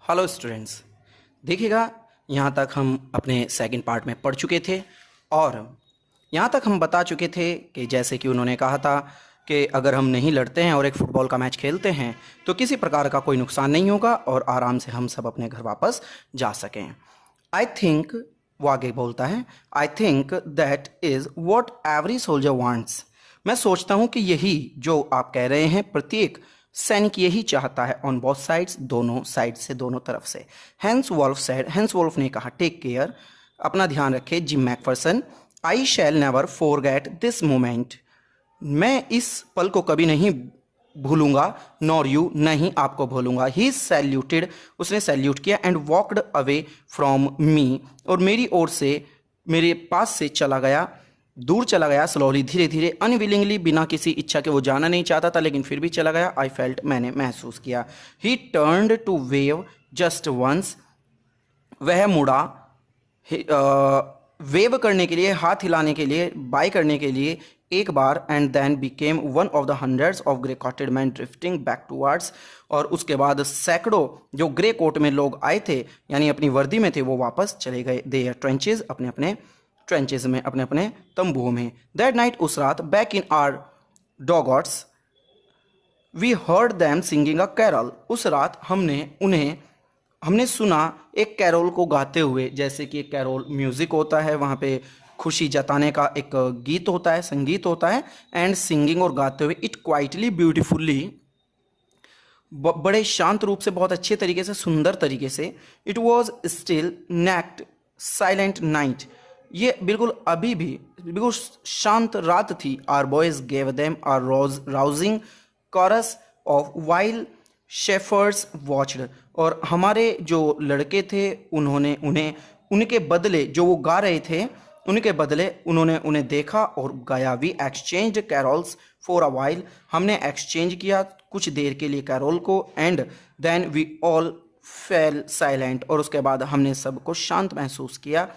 Hello students, देखिएगा यहाँ तक हम अपने सेकंड पार्ट में पढ़ चुके थे और यहाँ तक हम बता चुके थे कि जैसे कि उन्होंने कहा था कि अगर हम नहीं लड़ते हैं और एक फ़ुटबॉल का मैच खेलते हैं तो किसी प्रकार का कोई नुकसान नहीं होगा और आराम से हम सब अपने घर वापस जा सकें। आई थिंक, वो आगे बोलता है, I think that is what every soldier wants. मैं सोचता हूँ कि यही जो आप कह रहे हैं प्रत्येक सैनिक यही चाहता है, ऑन बोथ साइड्स, दोनों साइड से, दोनों तरफ से। Hans Wolf said, Hans Wolf ने कहा, टेक केयर, अपना ध्यान रखे। Jim McPherson, I shall never forget this moment, मैं इस पल को कभी नहीं भूलूंगा, नॉर यू, नहीं आपको भूलूंगा। ही सैल्यूटेड, उसने सैल्यूट किया, and walked away from me, और मेरी ओर से, मेरे पास से चला गया, दूर चला गया, स्लोली, धीरे धीरे, अनविलिंगली, बिना किसी इच्छा के। वो जाना नहीं चाहता था लेकिन फिर भी चला गया। आई फेल्ट, मैंने महसूस किया। He turned to wave just once, वह मुड़ा वेव करने के लिए, हाथ हिलाने के लिए, बाय करने के लिए एक बार, and then became one of the hundreds of grey coated man drifting back towards, और उसके बाद सैकड़ों जो ग्रे कोट में लोग आए थे, यानी अपनी वर्दी में थे, वो वापस चले गए देयर ट्रेंचेज, अपने अपने ट्रेंचेज में, अपने अपने तंबुओं में। दैट नाइट, उस रात, back in our dugouts, we heard them singing a carol, उस रात हमने सुना एक कैरोल को गाते हुए। जैसे कि एक कैरोल म्यूजिक होता है, वहाँ पे खुशी जताने का एक गीत होता है, संगीत होता है, एंड सिंगिंग, और गाते हुए, इट क्वाइटली ब्यूटीफुल्ली, बड़े शांत रूप से, बहुत अच्छे तरीके से, सुंदर तरीके से। It was still next silent night, ये बिल्कुल अभी भी बिल्कुल शांत रात थी। Our boys gave them our rousing chorus of while shepherds watched, और हमारे जो लड़के थे उन्होंने उनके बदले, जो वो गा रहे थे, उनके बदले उन्होंने उन्हें देखा और गाया। We exchange carols for a while, हमने एक्सचेंज किया कुछ देर के लिए कैरोल को, and then we all fell silent, और उसके बाद हमने सबको शांत महसूस किया।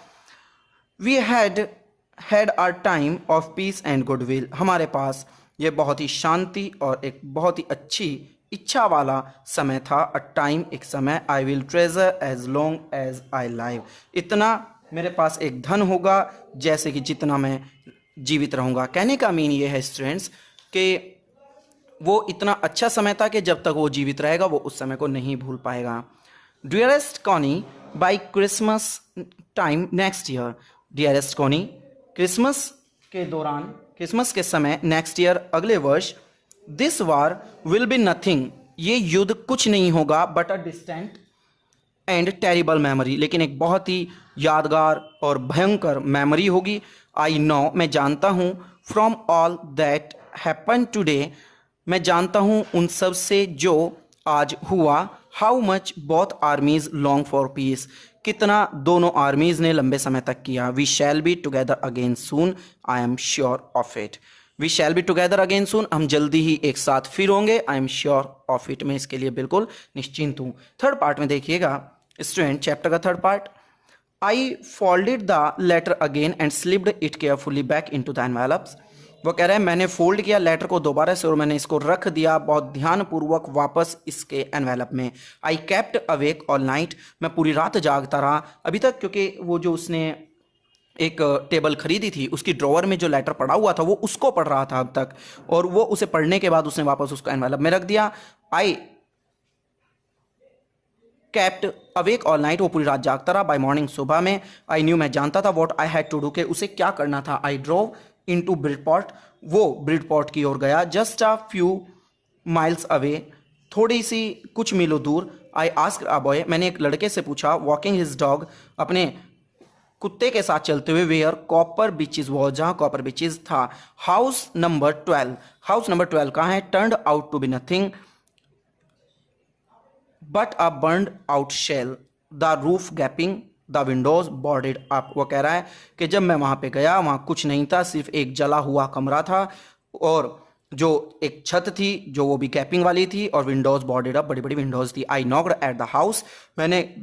We had our time of peace and goodwill, हमारे पास ये बहुत ही शांति और एक बहुत ही अच्छी इच्छा वाला समय था। अ टाइम, एक समय, I will treasure as long as I live, इतना मेरे पास एक धन होगा जैसे कि जितना मैं जीवित रहूँगा। कहने का मीन ये है स्टूडेंट्स कि वो इतना अच्छा समय था कि जब तक वो जीवित रहेगा वो उस समय को नहीं भूल पाएगा। Dearest Connie, by Christmas time next year, dearest Connie, Christmas के दौरान, क्रिसमस के समय, नेक्स्ट ईयर, अगले वर्ष, this war will be nothing, ये युद्ध कुछ नहीं होगा, but a distant and terrible memory, लेकिन एक बहुत ही यादगार और भयंकर मेमोरी होगी। आई नो, मैं जानता हूँ, from all that happen today, मैं जानता हूँ उन सब से जो आज हुआ। How much both armies long for peace, कितना दोनों आर्मीज ने लंबे समय तक किया। We shall be together again soon, I am sure of it, we shall be together again soon, हम जल्दी ही एक साथ फिर होंगे। I am sure of it, मैं इसके लिए बिल्कुल निश्चिंत हूँ। थर्ड पार्ट में देखिएगा स्टूडेंट, चैप्टर का third part. I folded the letter again and slipped it carefully back into the envelopes, वो कह रहे हैं मैंने फोल्ड किया लेटर को दोबारा से और मैंने इसको रख दिया बहुत ध्यानपूर्वक वापस इसके एनवेलप में। I kept awake all night, मैं पूरी रात जागता रहा अभी तक, क्योंकि वो जो उसने एक टेबल खरीदी थी उसकी ड्रॉवर में जो लेटर पड़ा हुआ था वो उसको पढ़ रहा था अब तक, और वो उसे पढ़ने के बाद उसने वापस उसको एनवेलप में रख दिया। I kept awake all night, वो पूरी रात जागता रहा। बाय मॉर्निंग, सुबह में, आई न्यू, मैं जानता था, what I had to do, के उसे क्या करना था। आई ड्रोव इनटू ब्रिडपॉट, वो ब्रिडपॉट की ओर गया। Just a few miles away, थोड़ी सी कुछ मीलों दूर। आई आस्क्ड अ बॉय, मैंने एक लड़के से पूछा, वॉकिंग हिज डॉग, अपने कुत्ते के साथ चलते हुए, वेयर कॉपर बीचेस वॉज, जहाँ कॉपर बीचेस था। हाउस नंबर 12, हाउस नंबर 12 कहाँ है। Turned out to be nothing but a burned out shell, the roof gaping, the windows boarded up, वो कह रहा है कि जब मैं वहाँ पे गया वहाँ कुछ नहीं था, सिर्फ एक जला हुआ कमरा था, और जो एक छत थी जो वो भी गैपिंग वाली थी, और विंडोज बोर्डेड अप, बड़ी बड़ी विंडोज थी। आई नॉक्ड एट द हाउस, मैंने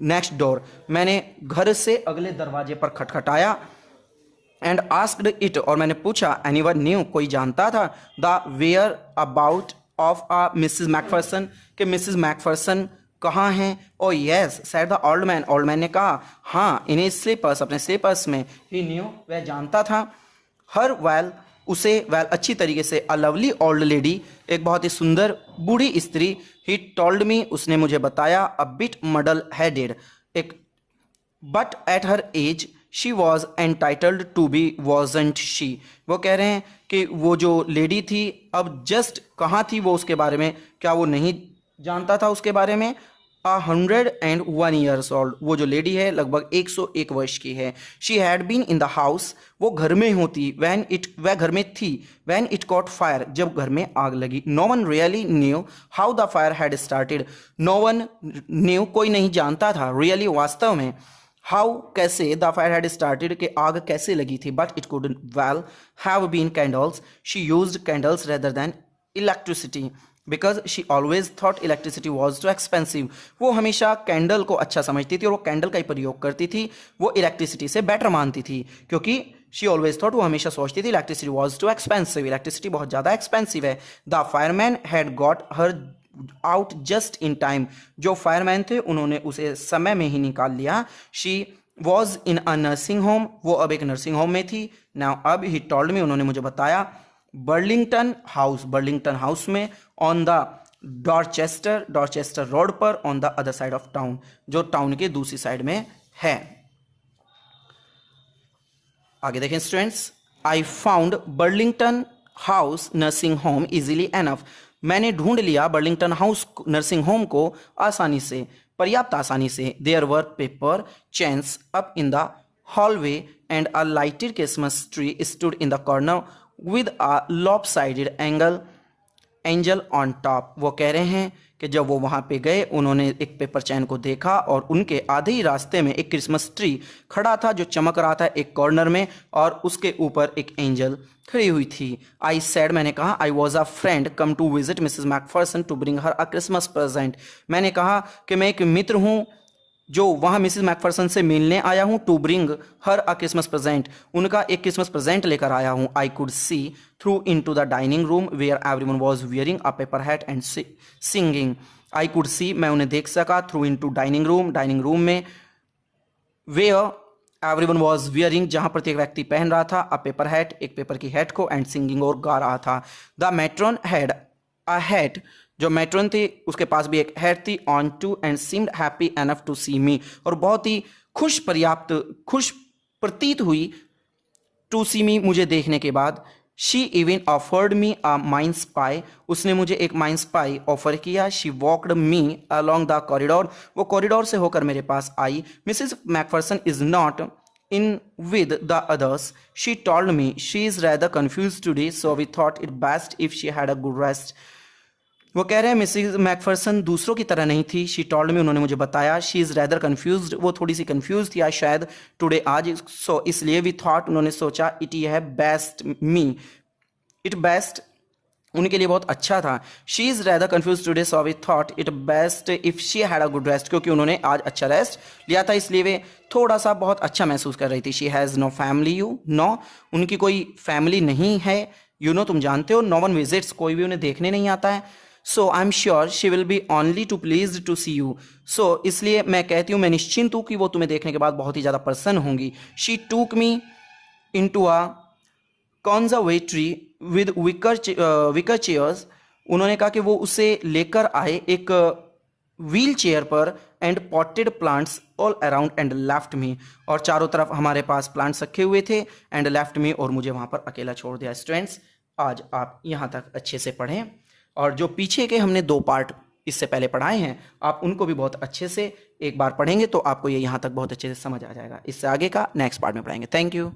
नेक्स्ट डोर, मैंने घर से अगले दरवाजे पर खटखटाया। एंड आस्क्ड इट, और मैंने पूछा, एनीवन न्यू, कोई जानता था, the whereabouts of Mrs McPherson, कि मिसिज मैकफरसन कहाँ हैं? Oh yes said the old man, old man ने कहा हाँ, इन हिज स्लीपर्स, अपने स्लीपर्स में। ही न्यू, वह जानता था। हर वेल, उसे वेल अच्छी तरीके से। अ लवली ओल्ड लेडी, एक बहुत ही सुंदर बूढ़ी स्त्री। ही टोल्ड मी, उसने मुझे बताया। अ बिट मडल हेडेड, एक but at her age she was entitled to be, wasn't she. वो कह रहे हैं कि वो जो लेडी थी अब जस्ट कहाँ थी वो उसके बारे में, क्या वो नहीं जानता था उसके बारे में? 101 ईयर्स ओल्ड, वो जो लेडी है लगभग 101 वर्ष की है। She had been in the house, वो घर में होती। वह घर में थी। वैन इट कॉट फायर, जब घर में आग लगी। No one really knew how the fire had started, no one knew, कोई नहीं जानता था, रियली वास्तव में, हाउ कैसे, द फायर हैड स्टार्टेड के आग कैसे लगी थी। But it could well have been candles, she used candles rather than electricity because she always thought electricity was too expensive. वो हमेशा कैंडल को अच्छा समझती थी और वो कैंडल का ही प्रयोग करती थी, वो इलेक्ट्रिसिटी से बेटर मानती थी, क्योंकि शी ऑलवेज थॉट, वो हमेशा सोचती थी electricity was too expensive, electricity बहुत ज़्यादा एक्सपेंसिव है। The fireman had got her out just in time, जो फायरमैन थे उन्होंने उसे समय में ही निकाल लिया। She was in a nursing home, वो अब एक नर्सिंग होम में थी। नाउ अब ही टोल्ड मी, उन्होंने मुझे बताया। बर्लिंगटन हाउस, बर्लिंगटन हाउस में, on the Dorchester, Dorchester Road पर, on the other side of town, जो टाउन के दूसरी साइड में है। आगे देखें students, I found Burlington House nursing home easily enough, मैंने ढूंढ लिया बर्लिंगटन हाउस नर्सिंग होम को आसानी से, पर्याप्त आसानी से। There were paper chains up in the hallway and a lighted Christmas tree stood in the corner with a lopsided angel on top. वो कह रहे हैं कि जब वो वहाँ पे गए उन्होंने एक पेपर चैन को देखा और उनके आधे ही रास्ते में एक क्रिसमस ट्री खड़ा था जो चमक रहा था एक कॉर्नर में, और उसके ऊपर एक एंजल खड़ी हुई थी। आई सेड, मैंने कहा, I was a friend come to visit Mrs McPherson to bring her a Christmas present, मैंने कहा कि मैं एक मित्र हूँ जो वहाँ मिसेस मैकफर्सन से मिलने आया हूँ। To bring her a Christmas present, उनका एक क्रिसमस प्रेजेंट लेकर आया हूँ। I could see through into the dining room where everyone was wearing a paper hat and singing. I could see, मैं उन्हें देख सका, through into dining room में, वेयर एवरीवन वॉज वियरिंग, जहाँ प्रत्येक व्यक्ति पहन रहा था, अ पेपर हैट, एक पेपर की हैट को, एंड सिंगिंग, और गा रहा था। The matron had a hat, जो मैट्रॉन थी उसके पास भी एक हैट थी, on too, and seemed happy enough to see me, और बहुत ही खुश प्रतीत हुई, टू सी मी, मुझे देखने के बाद। She even offered me a mince pie, उसने मुझे एक माइंस पाई ऑफर किया। She walked me along the corridor, वो कॉरिडोर से होकर मेरे पास आई। Mrs McPherson is not in with the others, she told me she is rather confused today, so we thought it best if she had a good rest. वो कह रहे हैं मिसेस मैकफर्सन दूसरों की तरह नहीं थी। शी टोल्ड मी, उन्होंने मुझे बताया। शी इज़ रैदर कन्फ्यूज्ड, वो थोड़ी सी कन्फ्यूज थी आज शायद, टुडे, आज, सो इसलिए वी थॉट, उन्होंने सोचा, इट ये है बेस्ट मी, इट बेस्ट उनके लिए बहुत अच्छा था। She is rather confused today, so we thought it best if she had a good rest, क्योंकि उन्होंने आज अच्छा रेस्ट लिया था इसलिए वे थोड़ा सा बहुत अच्छा महसूस कर रही थी। She has no family, you know, उनकी कोई फैमिली नहीं है, यू नो, तुम जानते हो। नो वन विजिट्स, कोई भी उन्हें देखने नहीं आता है। So I am sure she will be only too please to see you, so इसलिए मैं कहती हूँ, मैं निश्चिंत हूँ कि वो तुम्हें देखने के बाद बहुत ही ज़्यादा प्रसन्न होंगी। She took me into a conservatory with wicker chairs, उन्होंने कहा कि वो उसे लेकर आए एक व्हील चेयर पर, and potted plants all around and left me, और चारों तरफ हमारे पास प्लांट्स रखे हुए थे, एंड लेफ्ट मी, और मुझे वहाँ पर अकेला छोड़ दिया। स्टूडेंट्स, आज आप यहाँ तक अच्छे से पढ़ें, और जो पीछे के हमने 2 पार्ट इससे पहले पढ़ाए हैं आप उनको भी बहुत अच्छे से एक बार पढ़ेंगे तो आपको ये यहाँ तक बहुत अच्छे से समझ आ जाएगा। इससे आगे का नेक्स्ट पार्ट में पढ़ाएंगे। Thank you.